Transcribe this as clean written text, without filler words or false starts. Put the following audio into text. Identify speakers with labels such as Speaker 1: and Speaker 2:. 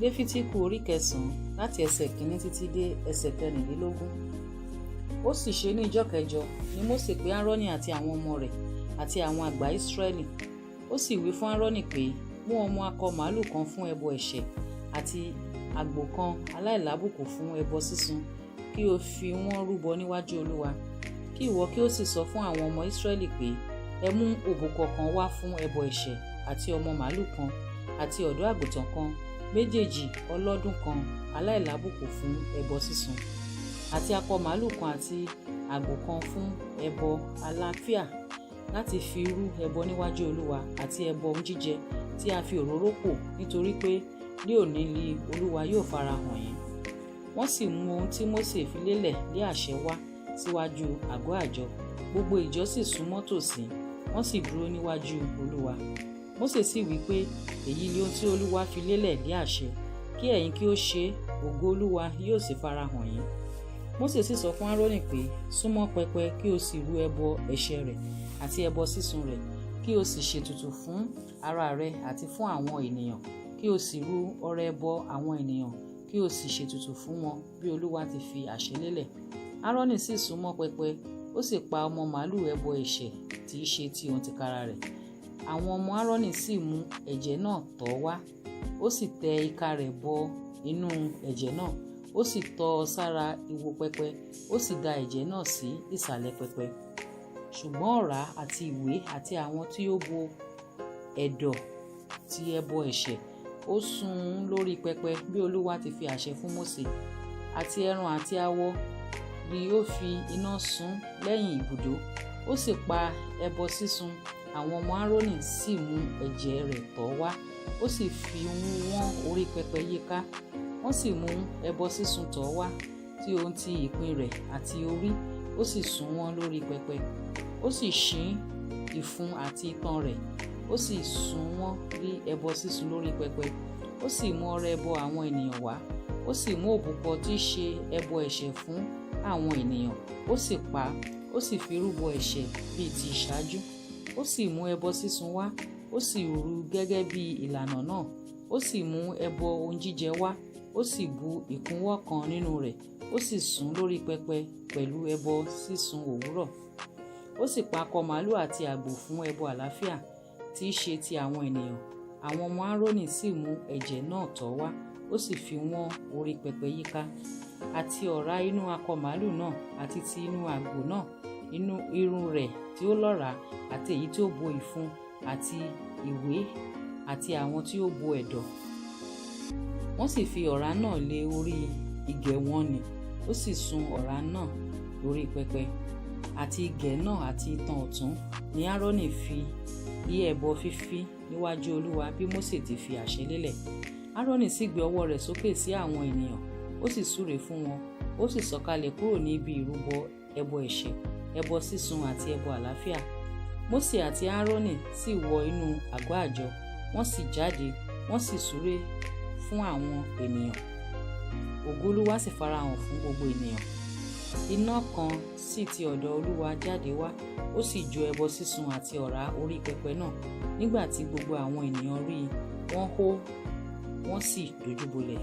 Speaker 1: Léfítíkù orí 9 láti ẹsẹ̀ 1 títí dé ẹsẹ̀ 14. Ó sì ṣe ní ijọ́ kẹjọ ni Mósè pè Áárónì àti àwọn ọmọ rẹ̀ àti àwọn àgbà Ísírẹ́lì. Ó sì wí fún Áárónì pé, mú ọmọ akọ màlúù kan fún ẹbọ ẹ̀ṣẹ̀ àti àgbò kan aláìlábùkù fún ẹbọ sísun, kí o fi wọ́n rúbọ níwájú Olúwa. Kí ìwọ kí ó sì sọ fún àwọn ọmọ Ísírẹ́lì pé, ẹ mú òbúkọ kan wá fún ẹbọ ẹ̀ṣẹ̀ àti ọmọ màlúù kan àti ọ̀dọ́ àgùntàn kan, méjèèjì ọlọ́dún kan aláìlábùkù fún ẹbọ sísun, àti akọ màlúù kan àti àgbò kan fún ẹbọ àlàáfíà láti fi rú ẹbọ níwájú Olúwa, àti ẹbọ ohun jíjẹ tí a fi òróró pò, nítorí pé ní òní ni Olúwa yóò farahàn yín. Wọ́n sì mú ohun tí Mósè fi lélẹ̀ lé àṣẹ wá síwájú àgọ́ àjọ. Gbogbo ìjọ sì súnmọ́ tòsí, wọ́n sì dúró níwájú Olúwa. Mósè sì wí pé, èyí ni ohun tí Olúwa fi lélẹ̀ lé àṣẹ, kí ẹ̀yin kí ó ṣe, ògo Olúwa yóò sì farahàn yín. Mósè sì sọ fún Áárónì pé, súnmọ́ pẹpẹ kí o sì rú ẹbọ ẹ̀ṣẹ̀ rẹ̀ àti ẹbọ sísun rẹ̀, kí o sì ṣètùtù fún ara rẹ àti fún àwọn ènìyàn, kí o sì rú ọrẹ ẹbọ àwọn ènìyàn, kí o sì ṣètùtù fún wọn bí Olúwa ti fi àṣẹ lélẹ̀. Áárónì sì súnmọ́ pẹpẹ, ó sì pa ọmọ màlúù ẹbọ ẹ̀ṣẹ̀ tí í ṣe ti òun tìkára rẹ̀. Àwọn ọmọ Áárónì sì mú ẹ̀jẹ̀ náà tọ̀ wá, ó sì tẹ ìka rẹ̀ bọ inú ẹ̀jẹ̀ náà, ó sì tọ́ ọ sára ìwo pẹpẹ, ó sì da ẹ̀jẹ̀ náà sí ìsàlẹ̀ pẹpẹ. Ṣùgbọ́n ọ̀rá àti ìwé àti àwọn tí ó bo ẹ̀dọ̀ ti ẹbọ ẹ̀ṣẹ̀ ó sun lórí pẹpẹ bí Olúwa ti fi àṣẹ fún Mósè. Àti ẹran àti awọ ni ó fi iná sun lẹ́yìn ibùdó. Ó sì pa ẹbọ sísun. Àwọn ọmọ Áárónì sì mú ẹ̀jẹ̀ rẹ̀ tọ̀ wá, ó sì fi wọ́n orí pẹpẹ yíká. Wọ́n sì mú ẹbọ sísun tọ̀ wá tí ohun ti ìpín rẹ̀ àti orí, ó sì sun wọ́n lórí pẹpẹ. Ó sì ṣín ìfun àti itan rẹ̀, ó sì sun wọ́n bí ẹbọ sísun lórí pẹpẹ. Ó sì mú ọrẹ ẹbọ àwọn ènìyàn wá, ó sì mú òbúkọ tí í ṣe ẹbọ ẹ̀ṣẹ̀ fún àwọn ènìyàn, ó sì pa á, ó sì fi rúbọ ẹ̀ṣẹ̀ bíi ti ìṣáájú. Ó sì mú ẹbọ sísun wá, ó sì rú gẹ́gẹ́ bí ìlànà náà. Ó sì mú ẹbọ ohun jíjẹ wá, ó sì bu ìkúnwọ́ kan nínú rẹ̀, ó sì sun lórí pẹpẹ pẹ̀lú ẹbọ sísun òwúrọ̀. Ó sì pa akọ màlúù àti àgbò fún ẹbọ àlàáfíà tí í ṣe ti àwọn ènìyàn. Àwọn ọmọ Áárónì sì mú ẹ̀jẹ̀ náà tọ̀ wá, ó sì fi wọ́n orí pẹpẹ yíká. Àti ọ̀rá inú akọ màlúù náà àti ti inú àgbò náà, inú irun rẹ̀ tí ó lọ́ràá àti èyí tí ó bo ìfun àti ìwé àti àwọn tí ó bo ẹ̀dọ̀. Wọ́n sì fi ọ̀rá náà lé orí ìgẹ̀ wọn nì, ó sì sun ọ̀rá náà lórí pẹpẹ. Àti ìgẹ̀ náà àti itan ọ̀tún ni Áárónì fi bí ẹbọ fífí níwájú Olúwa bí Mósè ti fi àṣẹ lélẹ̀. Áárónì sì gbé ọwọ́ rẹ̀ sókè sí àwọn ènìyàn, ó sì súre fún wọn, ó sì sọ̀kalẹ̀ kúrò ní ibi ìrúbọ ẹbọ ẹ̀ṣẹ̀, ẹbọ sísun àti ẹbọ àlàáfíà. Mósè àti Áárónì sì wọ inú àgọ́ àjọ, wọ́n sì jáde, wọ́n sì súre fún àwọn ènìyàn. Ògo Olúwa sì farahàn fún gbogbo ènìyàn. Iná kan sì ti ọ̀dọ̀ Olúwa jáde wá, ó sì jó ẹbọ sísun àti ọ̀rá orí pẹpẹ náà. Nígbà tí gbogbo àwọn ènìyàn rí i, wọ́n hó, wọ́n sì dojúbolẹ̀.